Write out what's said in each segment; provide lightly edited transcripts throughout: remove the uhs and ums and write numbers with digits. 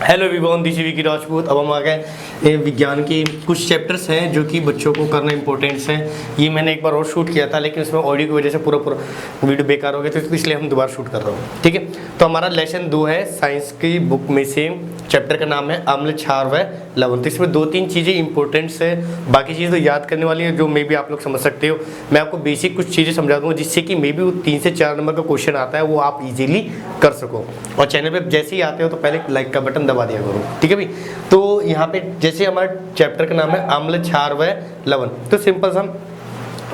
Hello everyone, this is Vicky Rajput. अब हम आ गए विज्ञान के कुछ चैप्टर्स हैं जो कि बच्चों को करना इंपॉर्टेंट्स है। ये मैंने एक बार और शूट किया था, लेकिन उसमें ऑडियो की वजह से पूरा वीडियो बेकार हो गया, तो इसलिए हम दोबारा शूट कर रहा हूँ। ठीक है, तो हमारा लेसन 2 है साइंस की बुक में से। चैप्टर का नाम है अम्ल, क्षार व लवण। तो इसमें 2-3 चीज़ें इंपॉर्टेंट्स है, बाकी चीज़ें तो याद करने वाली है जो मे भी आप लोग समझ सकते हो। मैं आपको बेसिक कुछ चीज़ें समझा दूँगा जिससे कि मे भी 3 से 4 नंबर का क्वेश्चन आता है वो आप इजीली कर सको। और चैनल पे जैसे ही आते हो तो पहले लाइक का बटन दबा दिया करो, ठीक है भाई। तो यहाँ पे जैसे हमारे चैप्टर का नाम है अम्ल, क्षार व लवण, तो सिंपल सा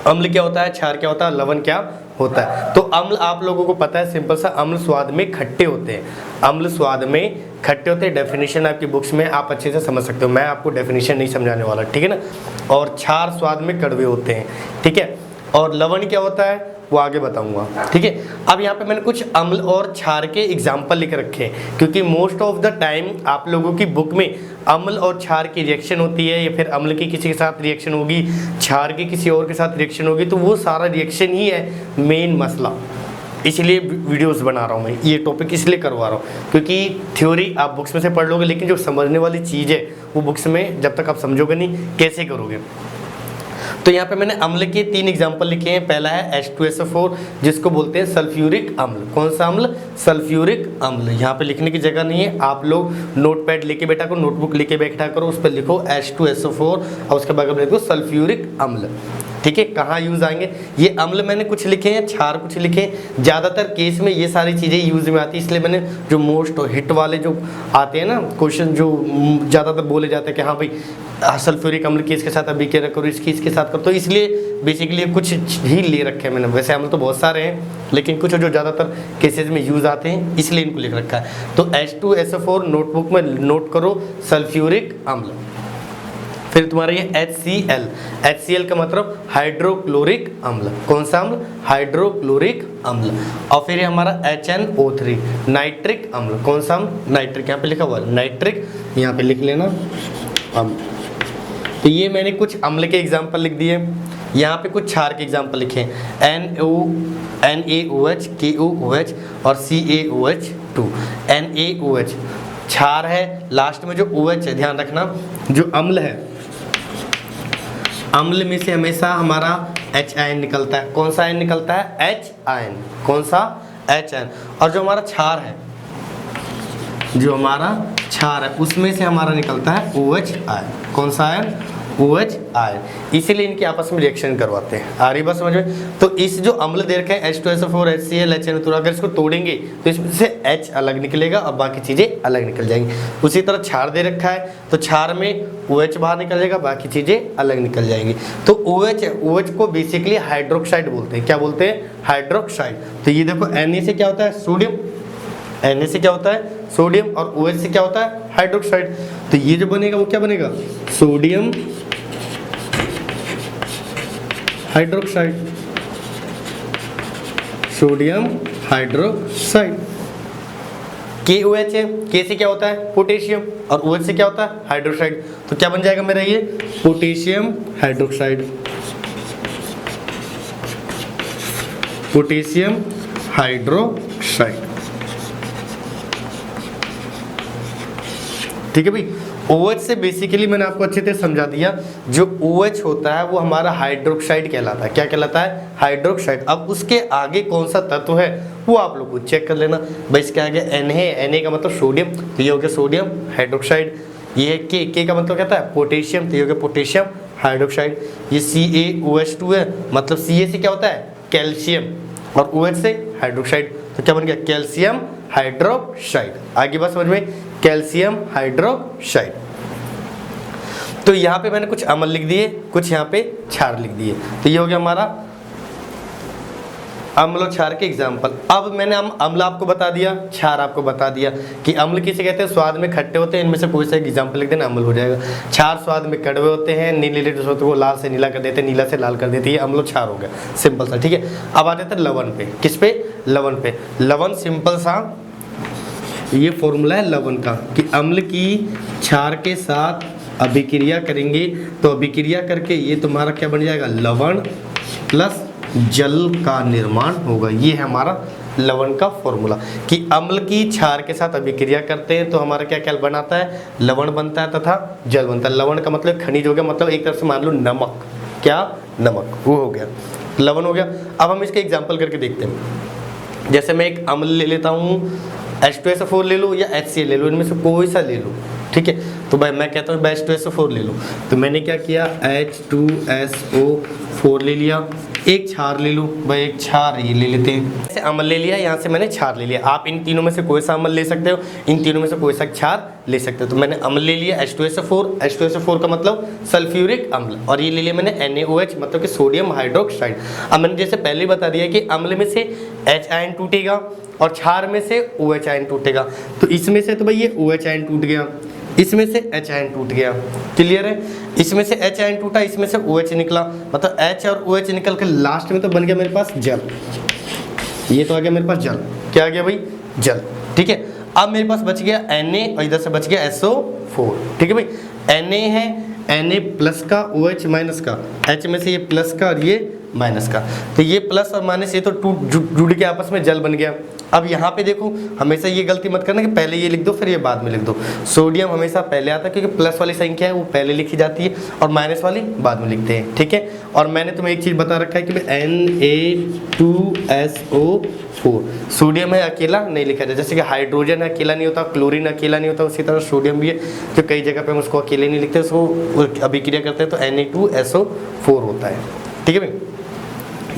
अम्ल क्या होता है, क्षार क्या होता है, लवण क्या होता है। तो अम्ल आप लोगों को पता है, सिंपल सा अम्ल स्वाद में खट्टे होते हैं। अम्ल स्वाद में खट्टे होते हैं, डेफिनेशन आपकी बुक्स में आप अच्छे से समझ सकते हो, मैं आपको डेफिनेशन नहीं समझाने वाला, ठीक है ना। और क्षार स्वाद में कड़वे होते हैं, ठीक है। और लवण क्या होता है वो आगे बताऊंगा, ठीक है। अब यहाँ पे मैंने कुछ अम्ल और क्षार के एग्जाम्पल लिख रखे हैं, क्योंकि मोस्ट ऑफ द टाइम आप लोगों की बुक में अम्ल और क्षार की रिएक्शन होती है, या फिर अम्ल की किसी के साथ रिएक्शन होगी, क्षार की किसी और के साथ रिएक्शन होगी, तो वो सारा रिएक्शन ही है मेन मसला। इसलिए वीडियोस बना रहा हूँ मैं, ये टॉपिक इसलिए करवा रहा हूँ क्योंकि थ्योरी आप बुक्स में से पढ़ लोगे, लेकिन जो समझने वाली चीज़ है वो बुक्स में जब तक आप समझोगे नहीं कैसे करोगे। तो यहाँ पे मैंने अम्ल के 3 एग्जाम्पल लिखे हैं। पहला है H2SO4 जिसको बोलते हैं सल्फ्यूरिक अम्ल। कौन सा अम्ल? सल्फ्यूरिक अम्ल। यहाँ पे लिखने की जगह नहीं है, आप लोग नोटपैड लेके बैठा करो, नोटबुक लेके बैठा करो, उस पर लिखो H2SO4 और उसके बाद लिखो सल्फ्यूरिक अम्ल, ठीक है। कहाँ यूज़ आएंगे ये अम्ल? मैंने कुछ लिखे हैं, क्षार कुछ लिखे हैं। ज़्यादातर केस में ये सारी चीज़ें यूज़ में आती है, इसलिए मैंने जो मोस्ट हिट वाले जो आते हैं ना क्वेश्चन, जो ज़्यादातर बोले जाते हैं कि हाँ भाई सल्फ्यूरिक अम्ल की इसके साथ अभी क्या करो, इसकी इसके साथ करो, तो इसलिए बेसिकली कुछ ही ले रखे हैं मैंने। वैसे अम्ल तो बहुत सारे हैं, लेकिन कुछ जो ज़्यादातर केसेस में यूज़ आते हैं इसलिए इनको लिख रखा है। तो H2SO4 नोटबुक में नोट करो, सल्फ्यूरिक अम्ल। फिर तुम्हारा ये HCl का मतलब हाइड्रोक्लोरिक अम्ल। कौन सा अम्ल? हाइड्रोक्लोरिक अम्ल। और फिर ये हमारा HNO3 नाइट्रिक अम्ल। कौन सा अम्ल? नाइट्रिक। यहाँ पे लिखा हुआ है नाइट्रिक, यहाँ पे लिख लेना अम्ल। तो ये मैंने कुछ अम्ल के एग्जाम्पल लिख दिए। यहाँ पे कुछ क्षार के एग्जाम्पल लिखे हैं, NaOH, KOOH और CaOH2। NaOH क्षार है, लास्ट में जो OH है ध्यान रखना, जो अम्ल है अम्ल में से हमेशा हमारा H आयन निकलता है। कौन सा आयन निकलता है? H ion. कौन सा? H ion. और जो हमारा क्षार है, जो हमारा क्षार है उसमें से हमारा निकलता है OH आयन। कौन सा आयन? OH ion. इसीलिए इनके आपस में रिएक्शन करवाते हैं। आ रही बात समझ में? तो इस जो अम्ल दे रखे हैं H2SO4, HCl, HNO3, अगर इसको तोड़ेंगे तो इसमें से H अलग निकलेगा और बाकी चीज़ें अलग निकल जाएंगी। उसी तरह क्षार दे रखा है तो क्षार में OH बाहर निकल जाएगा, बाकी चीज़ें अलग निकल जाएंगी। तो OH को बेसिकली हाइड्रोक्साइड बोलते हैं। क्या बोलते हैं? हाइड्रोक्साइड। तो ये देखो Na से क्या होता है? सोडियम। Na से क्या होता है? सोडियम। और OH से क्या होता है? हाइड्रोक्साइड। तो ये जो बनेगा वो क्या बनेगा? Sodium hydroxide. Sodium hydroxide. KOH है, K से क्या होता है? पोटेशियम। और OH से क्या होता है? हाइड्रोक्साइड। तो क्या बन जाएगा मेरा ये? Potassium hydroxide. पोटेशियम हाइड्रोक्साइड, ठीक है भाई। OH से बेसिकली मैंने आपको अच्छे से समझा दिया, जो OH होता है वो हमारा हाइड्रोक्साइड कहलाता है। क्या कहलाता है? हाइड्रोक्साइड। अब उसके आगे कौन सा तत्व है वो आप लोग को चेक कर लेना भाई। इसके आगे Na का मतलब सोडियम, तो ये हो गया सोडियम हाइड्रोक्साइड। ये K का मतलब क्या था? पोटेशियम, तो ये हो गया पोटेशियम हाइड्रोक्साइड। ये CaOH2 है, मतलब Ca से क्या होता है? कैल्शियम, और OH से हाइड्रोक्साइड, तो क्या बन गया? Calcium hydroxide. आगे बात समझ में? Calcium hydroxide. तो यहाँ पे मैंने कुछ अम्ल लिख दिए, कुछ यहाँ पे क्षार लिख दिए। तो ये हो गया हमारा अम्ल और क्षार के एग्जाम्पल। अब मैंने अम्ल आपको बता दिया, क्षार आपको बता दिया कि अम्ल किसे कहते हैं? स्वाद में खट्टे होते हैं, इनमें से कोई सा एग्जाम्पल लिख देना, अम्ल हो जाएगा। क्षार स्वाद में कड़वे होते हैं, नीले होते वो लाल से नीला कर देते हैं, नीला से लाल कर देते हैं, ये अम्ल और क्षार हो गया, सिंपल सा, ठीक है। अब आ जाते हैं लवण पे। किस पे? लवण पे। लवण सिंपल सा ये फॉर्मूला है लवण का कि अम्ल की क्षार के साथ अभिक्रिया करेंगे तो अभिक्रिया करके ये तुम्हारा क्या बन जाएगा? लवण प्लस जल का निर्माण होगा। ये है हमारा लवण का फॉर्मूला कि अम्ल की क्षार के साथ अभिक्रिया करते हैं तो हमारा क्या क्या बनाता है, लवण बनता है तथा जल बनता है। लवण का मतलब खनिज हो गया, मतलब एक तरह से मान लो नमक, क्या नमक, वो हो गया, लवण हो गया। अब हम इसके एग्जाम्पल करके देखते हैं। जैसे मैं एक अम्ल ले लेता हूँ, H2SO4 ले लो या HCl ले लो, इनमें से कोई सा ले लो, ठीक है। तो भाई मैं कहता हूँ H2SO4 ले लो, तो मैंने क्या किया, H2SO4 ले लिया। एक क्षार ले लो भाई, एक क्षार ये ले लेते हैं, ऐसे अम्ल ले लिया, यहाँ से मैंने क्षार ले लिया। आप इन तीनों में से कोई सा अम्ल ले सकते हो, इन तीनों में से कोई सा क्षार ले सकते हो। तो मैंने अम्ल ले लिया H2SO4, H2SO4 का मतलब सल्फ्यूरिक अम्ल, और ये ले लिया मैंने NaOH मतलब कि सोडियम हाइड्रोक्साइड। अब मैंने जैसे पहले बता दिया कि अम्ल में से H आयन टूटेगा और क्षार में से OH आयन टूटेगा। तो इसमें से तो भाई ये OH आयन टूट गया, इसमें से H आयन टूट गया, क्लियर है। इसमें से H आयन टूटा, इसमें से OH निकला, मतलब H और OH निकल के लास्ट में तो बन गया मेरे पास जल। ये तो आ गया मेरे पास जल, क्या आ गया भाई, जल, ठीक है। अब मेरे पास बच गया Na और इधर से बच गया SO4, ठीक है भाई। Na है, Na प्लस का, OH माइनस का, H में से ये प्लस का और ये माइनस का, तो ये प्लस और माइनस ये तो जुड़ के आपस में जल बन गया। अब यहाँ पे देखो, हमेशा ये गलती मत करना कि पहले ये लिख दो फिर ये बाद में लिख दो। सोडियम हमेशा पहले आता है क्योंकि प्लस वाली संख्या है वो पहले लिखी जाती है और माइनस वाली बाद में लिखते हैं, ठीक है। और मैंने तुम्हें एक चीज़ बता रखा है कि Na2SO4 सोडियम है, अकेला नहीं लिखा जाता। जैसे कि हाइड्रोजन अकेला नहीं होता, क्लोरीन अकेला नहीं होता, उसी तरह सोडियम भी है जो कई जगह पे हम उसको अकेले नहीं लिखते, उसको अभिक्रिया करते हैं तो Na2SO4 होता है, ठीक है भाई।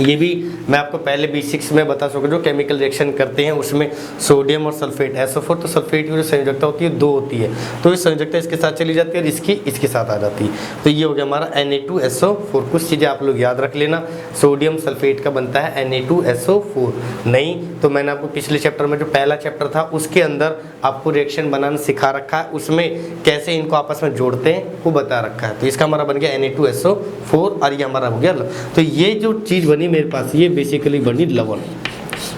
ये भी मैं आपको पहले बेसिक्स में बता सकूँ, जो केमिकल रिएक्शन करते हैं उसमें सोडियम और सल्फेट, SO4 तो सल्फेट की जो संयोजकता होती है 2 होती है, तो ये संयोजकता इसके साथ चली जाती है और इसके साथ आ जाती है। तो ये हो गया हमारा Na2SO4। कुछ चीज़ें आप लोग याद रख लेना, सोडियम सल्फेट का बनता है Na2SO4, नहीं तो मैंने आपको पिछले चैप्टर में जो पहला चैप्टर था उसके अंदर आपको रिएक्शन बनाना सिखा रखा है, उसमें कैसे इनको आपस में जोड़ते हैं वो बता रखा है। तो इसका हमारा बन गया Na2SO4 और ये हमारा हो गया। तो ये जो चीज़ बनी मेरे पास, ये बेसिकली बनी लवण।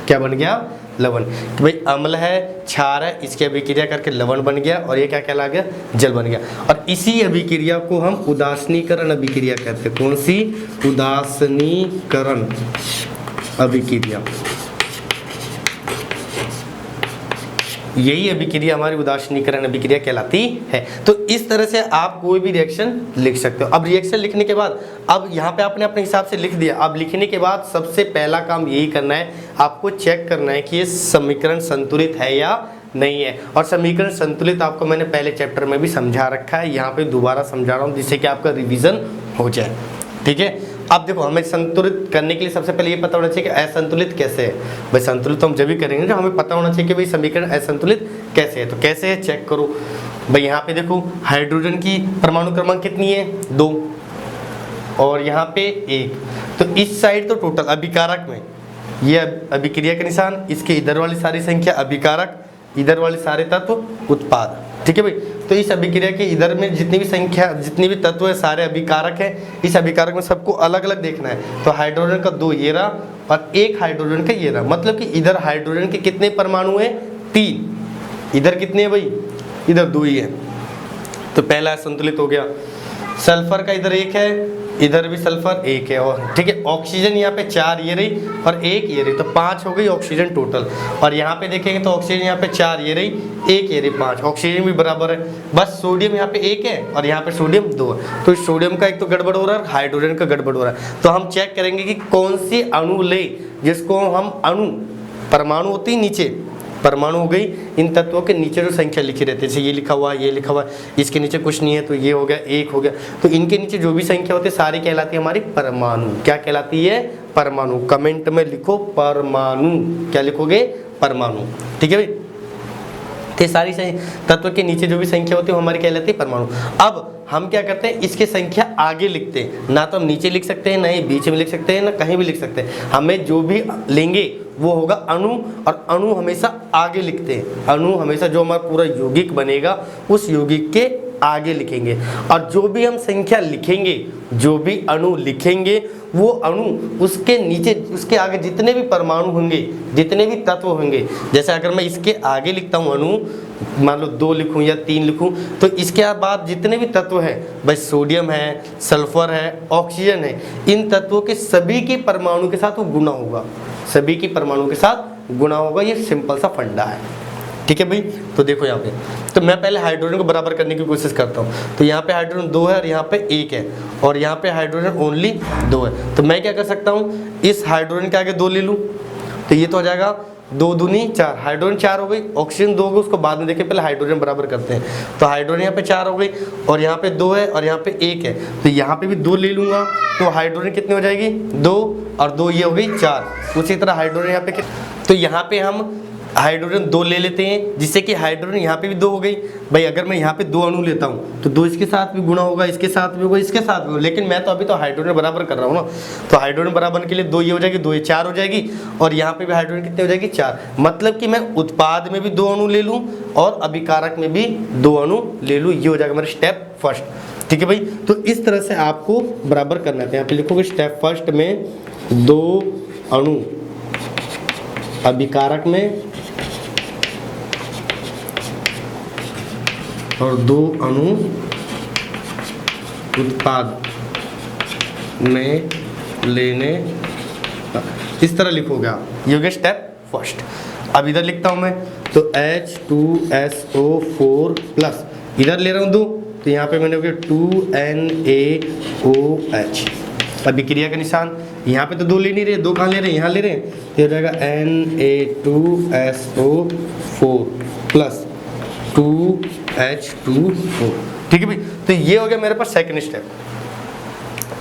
क्या बन गया, लवण। कि भाई अम्ल है, क्षार है, इसकी अभिक्रिया करके लवण बन गया और ये क्या कहला गया, जल बन गया। और इसी अभिक्रिया को हम उदासीनीकरण अभिक्रिया कहते हैं। कौन सी, उदासीनीकरण अभिक्रिया। यही अभिक्रिया हमारी उदासीनीकरण अभिक्रिया कहलाती है। तो इस तरह से आप कोई भी रिएक्शन लिख सकते हो। अब रिएक्शन लिखने के बाद, अब यहाँ पे आपने अपने हिसाब से लिख दिया। अब लिखने के बाद सबसे पहला काम यही करना है, आपको चेक करना है कि ये समीकरण संतुलित है या नहीं है। और समीकरण संतुलित आपको मैंने पहले चैप्टर में भी समझा रखा है, यहाँ पे दोबारा समझा रहा हूँ जिससे कि आपका रिविजन हो जाए, ठीक है। अब देखो, हमें संतुलित करने के लिए सबसे पहले ये पता होना चाहिए कि असंतुलित कैसे है। भाई संतुलित तो हम जब भी करेंगे जब हमें पता होना चाहिए कि भाई समीकरण असंतुलित कैसे है। तो कैसे है चेक करो भाई। यहाँ पे देखो, हाइड्रोजन की परमाणु क्रमांक कितनी है, 2 और यहाँ पे 1। तो इस साइड तो टोटल अभिकारक में ये अभिक्रिया का निशान, इसके इधर वाली सारी संख्या अभिकारक, इधर वाले सारे तत्व उत्पाद, ठीक है भाई। तो इस अभिक्रिया के इधर में जितनी भी संख्या, जितनी भी तत्व है सारे अभिकारक हैं। इस अभिकारक में सबको अलग अलग देखना है। तो हाइड्रोजन का 2 ये रहा और 1 हाइड्रोजन का ये रहा, मतलब कि इधर हाइड्रोजन के कितने परमाणु हैं, 3। इधर कितने हैं भाई, इधर 2 ही है। तो पहला संतुलित हो गया। सल्फर का इधर 1 है, इधर भी सल्फर 1 है, और ठीक है। ऑक्सीजन यहाँ पे 4 ये रही और 1 ये रही, तो 5 हो गई ऑक्सीजन टोटल। और यहाँ पे देखेंगे तो ऑक्सीजन यहाँ पे 4 ये रही, 1 ये रही, 5। ऑक्सीजन भी बराबर है, बस सोडियम यहाँ पे 1 है और यहाँ पे सोडियम 2 है। तो सोडियम का एक तो गड़बड़ हो रहा है, हाइड्रोजन का गड़बड़ हो रहा है। तो हम चेक करेंगे कि कौन सी अणु ले जिसको हम अणु, परमाणु होती नीचे, परमाणु हो गई, इन तत्वों के नीचे जो संख्या लिखी रहती है, जैसे ये लिखा हुआ, ये लिखा हुआ, इसके नीचे कुछ नहीं है तो ये हो गया 1 हो गया। तो इनके नीचे जो भी संख्या होती है सारी कहलाती है हमारी परमाणु। क्या कहलाती है, परमाणु। कमेंट में लिखो परमाणु, क्या लिखोगे, परमाणु, ठीक है भाई। तो सारी तत्व के नीचे जो भी संख्या होती है वो हमारी कहलाती है परमाणु। अब हम क्या करते हैं, इसके संख्या आगे लिखते हैं, ना तो हम नीचे लिख सकते हैं, ना ही बीच में लिख सकते हैं, ना कहीं भी लिख सकते हैं। हमें जो भी लेंगे वो होगा अणु, और अणु हमेशा आगे लिखते हैं। अणु हमेशा जो हमारा पूरा यौगिक बनेगा उस यौगिक के आगे लिखेंगे। और जो भी हम संख्या लिखेंगे, जो भी अणु लिखेंगे, वो अणु उसके नीचे, उसके आगे जितने भी परमाणु होंगे, जितने भी तत्व होंगे, जैसे अगर मैं इसके आगे लिखता हूँ अणु, मान लो 2 लिखूं या 3 लिखूं, तो इसके बाद जितने भी तत्व हैं, भाई सोडियम है, सल्फर है, ऑक्सीजन है, इन तत्वों के सभी के परमाणु के साथ वो गुना होगा, सभी की परमाणु के साथ गुणा होगा, ये सिंपल सा फंडा है। ठीक है भाई, तो देखो यहाँ पे, तो मैं पहले हाइड्रोजन को बराबर करने की कोशिश करता हूँ। तो यहाँ पे हाइड्रोजन 2 है और यहाँ पे 1 है और यहाँ पे हाइड्रोजन ओनली 2 है। तो मैं क्या कर सकता हूँ, इस हाइड्रोजन के आगे 2 ले लूँ, तो ये तो हो जाएगा 2 दूनी 4, हाइड्रोजन 4 हो गई, ऑक्सीजन 2 हो गई, उसको बाद में देखें, पहले हाइड्रोजन बराबर करते हैं। तो हाइड्रोजन यहाँ पे 4 हो गई और यहाँ पे 2 है और यहाँ पे 1 है, तो यहाँ पे भी 2 ले लूँगा, तो हाइड्रोजन कितनी हो जाएगी 2 और 2 ये हो गई 4। उसी तरह हाइड्रोजन यहाँ पे, तो यहाँ पे हम हाइड्रोजन 2 ले लेते हैं, जिससे कि हाइड्रोजन यहाँ पे भी 2 हो गई। भाई अगर मैं यहाँ पे 2 अणु लेता हूँ तो 2 इसके साथ भी गुणा होगा, इसके साथ भी होगा, इसके साथ भी होगा, लेकिन मैं तो अभी तो हाइड्रोजन बराबर कर रहा हूँ ना। तो हाइड्रोजन बराबर के लिए 2 ये हो जाएगी, 2 ये 4 हो जाएगी और यहाँ पे भी हाइड्रोजन कितनी हो जाएगी 4। मतलब कि मैं उत्पाद में भी 2 अणु ले लूँ और अभिकारक में भी 2 अणु ले लूँ, ये हो जाएगा मेरा स्टेप फर्स्ट। ठीक है भाई, तो इस तरह से आपको बराबर करना है। यहाँ पे लिखोगे स्टेप फर्स्ट में 2 अणु अभिकारक में और 2 अणु उत्पाद में लेने, इस तरह लिखोगे आप, ये हो गया स्टेप फर्स्ट। अब इधर लिखता हूं मैं, तो H2SO4 प्लस इधर ले रहा हूं 2, तो यहाँ पे मैंने हो गया 2NaOH। अभिक्रिया का निशान, यहाँ पे तो 2 ले नहीं रहे, 2 कहाँ ले रहे हैं, यहाँ ले रहे हैं, तो हो जाएगा Na2SO4 प्लस 2H2O। ठीक है भाई, तो ये हो गया मेरे पास सेकंड स्टेप।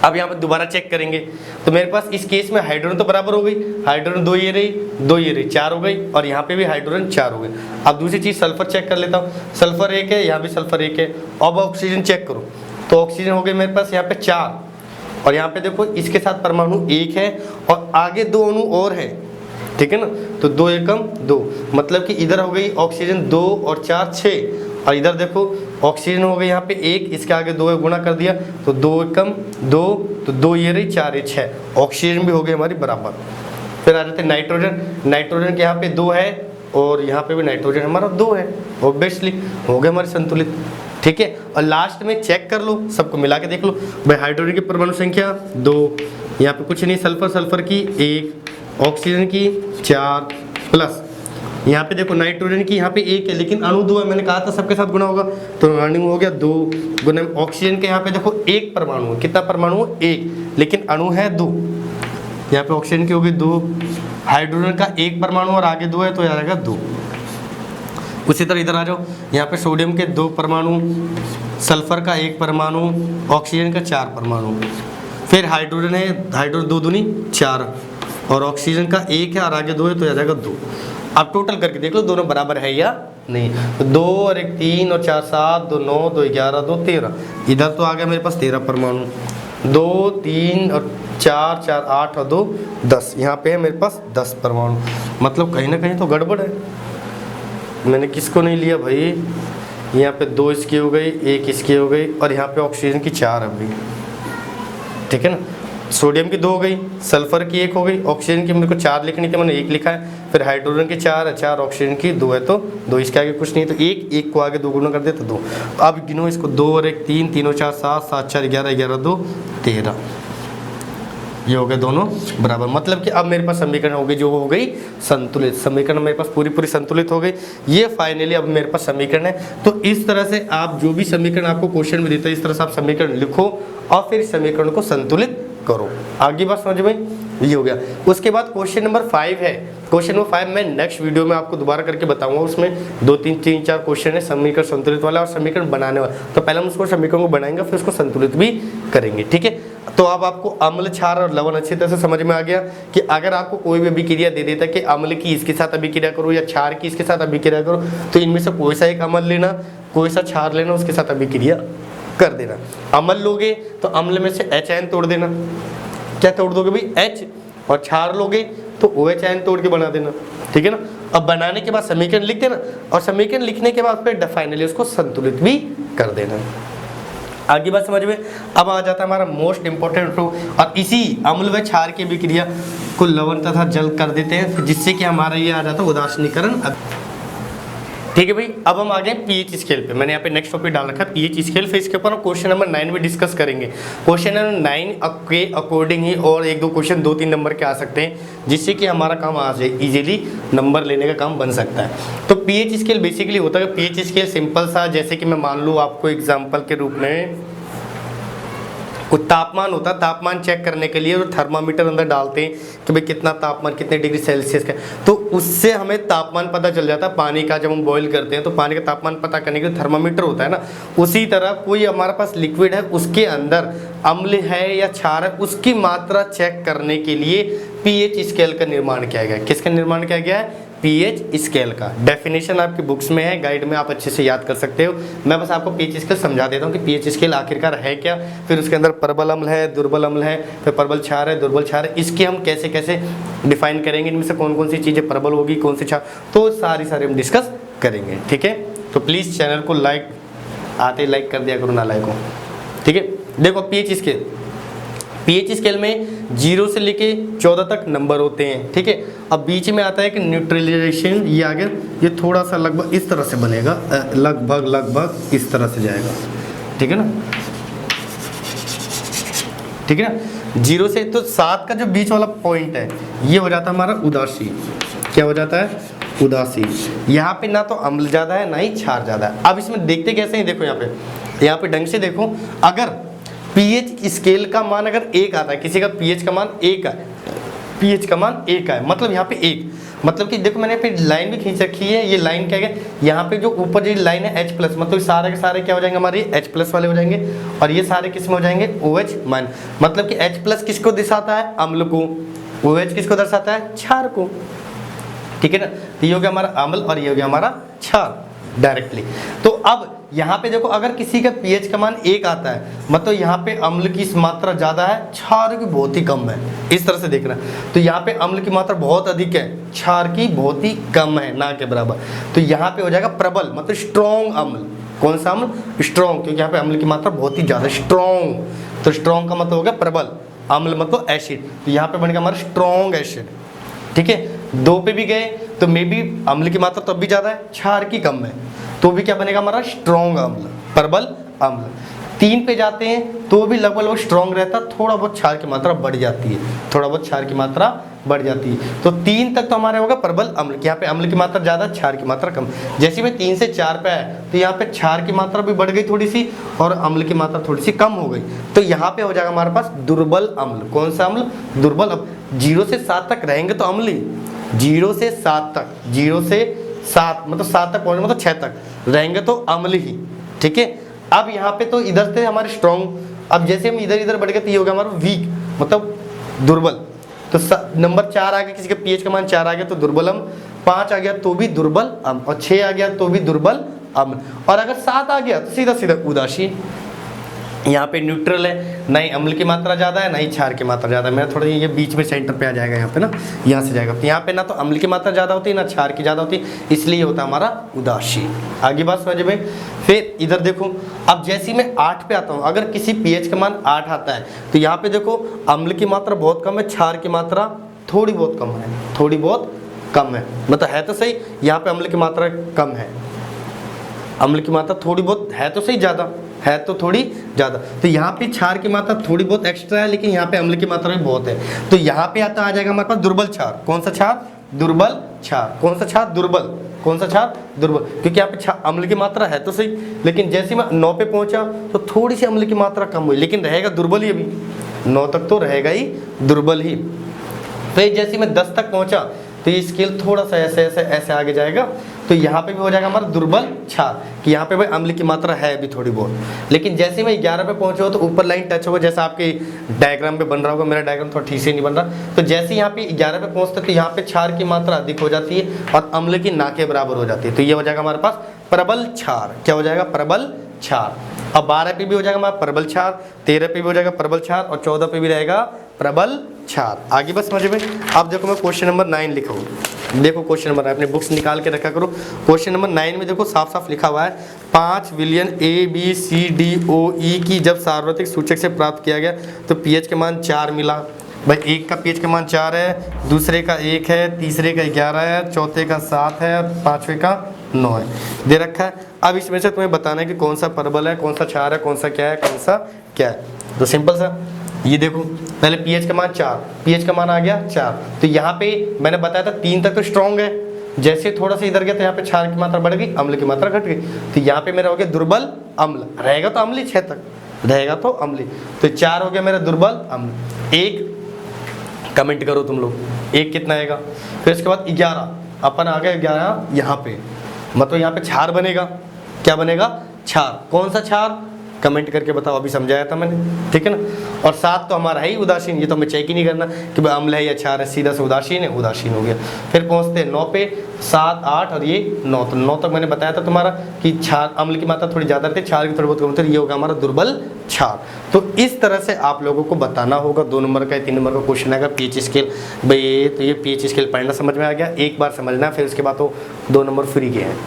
अब यहाँ पे दोबारा चेक करेंगे, तो मेरे पास इस केस में हाइड्रोजन तो बराबर हो गई, हाइड्रोजन 2 ये रही 2 ये रही 4 हो गई और यहाँ पे भी हाइड्रोजन 4 हो गई। अब दूसरी चीज़ सल्फर चेक कर लेता हूँ, सल्फर 1 है, यहाँ भी सल्फर 1 है। अब ऑक्सीजन चेक करो, तो ऑक्सीजन हो गई मेरे पास यहाँ पे 4 और यहाँ पे देखो इसके साथ परमाणु 1 है और आगे 2 अणु और है। ठीक है ना, तो 2 एकम 2, मतलब कि इधर हो गई ऑक्सीजन 2 और 4 6 और इधर देखो ऑक्सीजन हो गई यहाँ पे 1, इसके आगे 2 गुणा कर दिया, तो 2 एकम 2, तो 2 ये रही 4 ये 6, ऑक्सीजन भी हो गई हमारी बराबर। फिर आ जाते हैं नाइट्रोजन, नाइट्रोजन के यहाँ पे 2 है और यहाँ पे भी नाइट्रोजन हमारा 2 है, ऑब्वियसली हो गए हमारे संतुलित। ठीक है, और लास्ट में चेक कर लो, सबको मिला के देख लो भाई, हाइड्रोजन की परमाणु संख्या 2, यहाँ पे कुछ नहीं, सल्फर की 1, ऑक्सीजन की 4 प्लस यहाँ पे देखो नाइट्रोजन की यहाँ पे 1 है, लेकिन अणु 2 है, मैंने कहा था सबके साथ गुणा होगा, तो अणु हो गया 2 गुना ऑक्सीजन के यहाँ पे देखो 1 परमाणु है, कितना परमाणु 1, लेकिन अणु है 2। यहाँ पे ऑक्सीजन की होगी 2, हाइड्रोजन का 1 परमाणु और आगे 2 है, तो आ जाएगा 2। उसी तरह इधर आ जाओ, यहाँ पे सोडियम के 2 परमाणु, सल्फर का 1 परमाणु, ऑक्सीजन का 4 परमाणु, फिर हाइड्रोजन है, हाइड्रोजन 2 दूनी 4 और ऑक्सीजन का 1 है और आगे 2 है, तो आ जाएगा 2। अब टोटल करके देख लो दोनों बराबर है या नहीं, तो 2 और 1 3 और 4 7, 2 9, 2 11, 2 13, इधर तो आ गया मेरे पास 13 परमाणु, 2 3 और 4 4 8 और 2 10, यहाँ पे है मेरे पास 10 परमाणु। मतलब कहीं ना कहीं तो गड़बड़ है, मैंने किसको नहीं लिया भाई, यहाँ पे 2 इसकी हो गई, 1 इसकी हो गई और यहाँ पे ऑक्सीजन की 4 है भाई। ठीक है ना, सोडियम की 2 हो गई, सल्फर की 1 हो गई, ऑक्सीजन की मेरे को 4 लिखनी थी, मैंने 1 लिखा है, फिर हाइड्रोजन की 4 है, 4 ऑक्सीजन की 2 है, तो 2 इसके आगे कुछ नहीं, तो 1 को आगे 2 गुना कर दे तो 2। तो अब गिनो इसको, 2 और 1 3, 3 और 4 7, 7 4 11, 11 2 13, ये हो गए दोनों बराबर। मतलब कि अब मेरे पास समीकरण हो गई, जो हो गई संतुलित, समीकरण मेरे पास पूरी संतुलित हो गई। ये फाइनली अब मेरे पास समीकरण है। तो इस तरह से आप जो भी समीकरण आपको क्वेश्चन में देता है, इस तरह से आप समीकरण लिखो और फिर समीकरण को संतुलित करो। आगे बात समझ में, ये हो गया। उसके बाद क्वेश्चन नंबर 5 है। क्वेश्चन नंबर 5 मैं नेक्स्ट वीडियो में आपको दोबारा करके बताऊंगा। उसमें 2 3 4 क्वेश्चन है समीकरण संतुलित वाला और समीकरण बनाने वाला। तो पहले हम उसको समीकरण को बनाएंगे, फिर उसको संतुलित भी करेंगे। ठीक है, तो अब आपको अम्ल, क्षार और लवण अच्छी तरह से समझ में आ गया कि अगर आपको कोई भी अभिक्रिया दे देता है कि अम्ल की इसके साथ अभिक्रिया करो या क्षार की इसके साथ अभिक्रिया करो, तो इनमें से कोई सा एक अम्ल लेना, कोई सा क्षार लेना, उसके साथ अभिक्रिया कर देना। अम्ल लोगे तो अम्ल में से H तोड़ देना, क्या तोड़ दोगे भाई H, और क्षार लोगे तो OH तोड़ के बना देना। ठीक है ना, अब बनाने के बाद समीकरण लिख देना और समीकरण लिखने के बाद फिर फाइनली उसको संतुलित भी कर देना। आगे बात समझ में। अब आ जाता है हमारा मोस्ट इंपॉर्टेंट रूल, और इसी अम्ल व क्षार की अभिक्रिया को लवण तथा जल कर देते हैं, जिससे कि हमारा ये आ जाता है उदासीनीकरण। ठीक है भाई, अब हम आ गए पीएच स्केल पे। मैंने यहाँ पे नेक्स्ट टॉपिक डाल रखा है पीएच स्केल, फिर इसके ऊपर हम क्वेश्चन नंबर 9 में डिस्कस करेंगे। क्वेश्चन नंबर 9 के अकॉर्डिंग ही और एक दो क्वेश्चन 2-3 नंबर के आ सकते हैं, जिससे कि हमारा काम आ जाए, इजीली नंबर लेने का काम बन सकता है। तो पीएच स्केल बेसिकली होता है, पीएच स्केल सिंपल सा, जैसे कि मैं मान लूँ आपको एग्जाम्पल के रूप में कुछ तापमान होता है, तापमान चेक करने के लिए वो थर्मामीटर अंदर डालते हैं कि भाई कितना तापमान, कितने डिग्री सेल्सियस का, तो उससे हमें तापमान पता चल जाता है पानी का। जब हम बॉईल करते हैं तो पानी का तापमान पता करने के लिए थर्मामीटर होता है ना, उसी तरह कोई हमारे पास लिक्विड है, उसके अंदर अम्ल है या क्षार है, उसकी मात्रा चेक करने के लिए पीएच स्केल का निर्माण किया गया है। किसका निर्माण किया गया है? पीएच स्केल का। डेफिनेशन आपकी बुक्स में है, गाइड में आप अच्छे से याद कर सकते हो। मैं बस आपको पीएच स्केल समझा देता हूँ कि पीएच स्केल आखिरकार है क्या, फिर उसके अंदर प्रबल अम्ल है, दुर्बल अम्ल है, फिर प्रबल क्षार है, दुर्बल क्षार है, इसके हम कैसे कैसे डिफाइन करेंगे, इनमें से कौन कौन सी चीज़ें प्रबल होगी, कौन सी क्षार, तो सारी हम डिस्कस करेंगे। ठीक है, तो प्लीज़ चैनल को लाइक आते लाइक कर दिया करो, ना लाइक हो। ठीक है, देखो पीएच स्केल, पीएच स्केल में 0 से लेके 14 तक नंबर होते हैं। ठीक है, अब बीच में आता है कि न्यूट्रलाइजेशन, ये आगे ये थोड़ा सा लगभग इस तरह से बनेगा, लगभग इस तरह से जाएगा। ठीक है ना, ठीक है ना। 0 से तो 7 का जो बीच वाला पॉइंट है ये हो जाता है हमारा उदासी। क्या हो जाता है? उदासी। यहाँ पे ना तो अम्ल ज़्यादा है ना ही क्षार ज़्यादा है। अब इसमें देखते कैसे हैं, देखो यहाँ पे ढंग से देखो, अगर पीएच स्केल का मान अगर 1 आता है, किसी का पीएच का मान 1 है, पीएच का मान 1 है, मतलब यहाँ पे 1, मतलब कि देखो मैंने फिर लाइन भी खींच रखी है, ये लाइन क्या है, यहाँ पे जो ऊपर जो लाइन है H+, मतलब सारे के सारे क्या हो जाएंगे हमारे H+ वाले हो जाएंगे, और ये सारे किस में हो जाएंगे? OH-, मतलब कि H+ किसको दर्शाता है? अम्ल को, OH किसको दर्शाता है? क्षार को। ठीक है ना, तो ये हो गया हमारा अम्ल और ये हो गया हमारा क्षार डायरेक्टली। तो अब यहाँ पे देखो, अगर किसी का पीएच का मान 1 आता है, मतलब यहाँ पे अम्ल की मात्रा ज़्यादा है, क्षार की बहुत ही कम है, इस तरह से देखना। तो यहाँ पे अम्ल की मात्रा बहुत अधिक है, क्षार की बहुत ही कम है, ना के बराबर। तो यहाँ पे हो जाएगा प्रबल, मतलब स्ट्रॉन्ग अम्ल। कौन सा अम्ल? स्ट्रॉन्ग, क्योंकि यहाँ पे अम्ल की मात्रा बहुत ही ज़्यादा, स्ट्रॉन्ग। तो स्ट्रॉन्ग का मतलब हो गया प्रबल, अम्ल मतलब एसिड, तो यहाँ पे बनेगा हमारा स्ट्रॉन्ग एसिड। ठीक है, 2 पे भी गए तो मे भी अम्ल की मात्रा तब भी ज़्यादा है, क्षार की कम है, तो भी क्या बनेगा हमारा? स्ट्रॉन्ग अम्ल, प्रबल अम्ल। 3 पे जाते हैं तो भी लगभग स्ट्रॉन्ग रहता, थोड़ा बहुत क्षार की मात्रा बढ़ जाती है, थोड़ा बहुत क्षार की मात्रा बढ़ जाती है। तो 3 तक तो हमारे होगा प्रबल अम्ल, यहाँ पे अम्ल की मात्रा ज़्यादा, क्षार की मात्रा कम। जैसे में 3 से 4 पे आए तो यहाँ पे क्षार की मात्रा भी बढ़ गई थोड़ी सी, और अम्ल की मात्रा थोड़ी सी कम हो गई, तो यहाँ पे हो जाएगा हमारे पास दुर्बल अम्ल। कौन सा अम्ल? दुर्बल अम्ल। 0 से 7 तक रहेंगे तो अम्ल ही, 0 से 7 तक, 0 से 7 मतलब 7 तक पहुँचे, मतलब 6 तक रहेंगे तो अम्ल ही। ठीक है, अब यहाँ पे तो इधर से हमारे स्ट्रॉन्ग, अब जैसे हम इधर इधर बढ़ गए तो ये हो गया हमारा वीक, मतलब दुर्बल। तो नंबर 4 आ गया, किसी का पीएच का मान 4 आ गया तो दुर्बल अम्ल, 5 आ गया तो भी दुर्बल अम्ल, और 6 आ गया तो भी दुर्बल अम्ल, और अगर 7 आ गया तो सीधा सीधा उदासीन। यहाँ पे न्यूट्रल है, ना ही अम्ल की मात्रा ज़्यादा है ना ही क्षार की मात्रा ज़्यादा है। मैं थोड़ा ये बीच में सेंटर पे आ जाएगा, यहाँ पे ना, यहाँ से जाएगा, तो यहाँ पे ना तो अम्ल की मात्रा ज़्यादा होती है ना क्षार की ज़्यादा होती है, इसलिए होता है हमारा उदासीन। आगे बात समझ में। फिर इधर देखो, अब जैसे मैं 8 पे आता हूँ, अगर किसी पीएच का मान 8 आता है तो यहाँ पे देखो अम्ल की मात्रा बहुत कम है, क्षार की मात्रा थोड़ी बहुत कम है, थोड़ी बहुत कम है, मतलब है तो सही, यहाँ पे अम्ल की मात्रा कम है, अम्ल की मात्रा थोड़ी बहुत है तो सही, ज़्यादा है तो थोड़ी ज़्यादा। तो यहाँ पे क्षार की मात्रा थोड़ी बहुत एक्स्ट्रा है, लेकिन यहाँ पे अम्ल की मात्रा भी बहुत है, तो यहाँ पे आता आ जाएगा हमारे पास दुर्बल क्षार। कौन सा क्षार? दुर्बल क्षार। कौन सा क्षार? दुर्बल। कौन सा क्षार? दुर्बल, क्योंकि यहाँ पे अम्ल की मात्रा है तो सही, लेकिन जैसे मैं 9 पे पहुँचा तो थोड़ी सी अम्ल की मात्रा कम हुई, लेकिन रहेगा दुर्बल ही, अभी 9 तक तो रहेगा ही दुर्बल ही। फिर जैसे मैं 10 तक पहुँचा तो ये स्केल थोड़ा सा ऐसे ऐसे ऐसे आगे जाएगा, तो यहाँ पे भी हो जाएगा हमारा दुर्बल क्षार, कि यहाँ पे भाई अम्ल की मात्रा है अभी थोड़ी बहुत, लेकिन जैसे मैं 11 पे पहुँचा तो ऊपर लाइन टच होगा, जैसा आपके डायग्राम पे बन रहा होगा, मेरा डायग्राम थोड़ा ठीक से नहीं बन रहा। तो जैसे यहाँ पे 11 पे पहुँचते तो यहाँ पे क्षार की मात्रा अधिक हो जाती है और अम्ल की ना के बराबर हो जाती है, तो ये हो जाएगा हमारे पास प्रबल क्षार। क्या हो जाएगा? प्रबल क्षार। अब 12 पे भी हो जाएगा हमारा प्रबल क्षार, 13 पे भी हो जाएगा प्रबल क्षार, और 14 पे भी रहेगा प्रबल क्षार। आगे बस समझ में। अब देखो मैं क्वेश्चन नंबर 9 लिखा हूँ, देखो क्वेश्चन नंबर, अपने बुक्स निकाल के रखा करो। क्वेश्चन नंबर 9 में देखो साफ साफ लिखा हुआ है, 5 विलयन ABCDOE की जब सार्वत्रिक सूचक से प्राप्त किया गया तो पीएच के मान 4 मिला। भाई एक का पीएच का मान 4 है, दूसरे का 1 है, तीसरे का 11 है, चौथे का 7 है, पाँचवें का 9 है, दे रखा है। अब इसमें से तुम्हें बताना है कि कौन सा परबल है, कौन सा 4 है, कौन सा क्या है, कौन सा क्या है। तो सिंपल सा, ये देखो पहले pH का मान 4, pH का मान आ गया 4, तो यहाँ पे मैंने बताया था 3 तक तो स्ट्रॉन्ग है, जैसे थोड़ा सा इधर गया तो यहाँ पे क्षार की मात्रा बढ़ गई, अम्ल की मात्रा घट गई, तो यहाँ पे मेरा हो गया दुर्बल अम्ल, रहेगा तो अम्ली 6 तक रहेगा तो अम्ली, तो 4 हो गया मेरा दुर्बल अम्ल। 1 कमेंट करो तुम लोग, 1 कितना आएगा। फिर इसके बाद 11, अपन आ गए 11 यहाँ पे, मतलब यहाँ पे क्षार बनेगा, क्या बनेगा, क्षार। कौन सा क्षार, कमेंट करके बताओ, अभी समझाया था मैंने, ठीक है ना। और 7 तो हमारा है ही उदासीन, ये तो हमें चेक ही नहीं करना कि भाई अम्ल है या क्षार है, सीधा से उदासीन है, उदासीन हो गया। फिर पहुंचते हैं 9 पे, 7, 8 और ये 9, तो 9 तक मैंने बताया था तुम्हारा कि क्षार, अम्ल की मात्रा थोड़ी ज़्यादा रहती है, क्षार की थोड़ी बहुत कम होती है, ये होगा हमारा दुर्बल क्षार। तो इस तरह से आप लोगों को बताना होगा। 2 नंबर का 3 नंबर का क्वेश्चन आएगा pH स्केल, भाई ये तो ये pH स्केल पढ़ना समझ में आ गया, एक बार समझना, फिर उसके बाद तो 2 नंबर फ्री के हैं,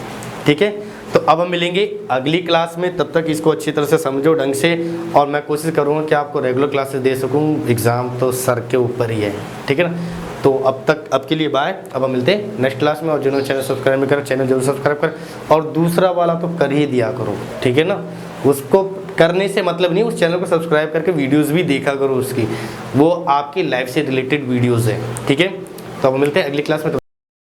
ठीक है। तो अब हम मिलेंगे अगली क्लास में, तब तक इसको अच्छी तरह से समझो ढंग से, और मैं कोशिश करूँगा कि आपको रेगुलर क्लासेस दे सकूँ, एग्ज़ाम तो सर के ऊपर ही है, ठीक है ना। तो अब तक, अब के लिए बाय, अब हम मिलते हैं नेक्स्ट क्लास में। और जिन्होंने चैनल सब्सक्राइब नहीं करा, चैनल जरूर सब्सक्राइब करें, और दूसरा वाला तो कर ही दिया करो, ठीक है ना। उसको करने से मतलब नहीं, उस चैनल को सब्सक्राइब करके वीडियोज़ भी देखा करो उसकी, वो आपकी लाइफ से रिलेटेड वीडियोज़ है, ठीक है। तो अब मिलते हैं अगली क्लास में।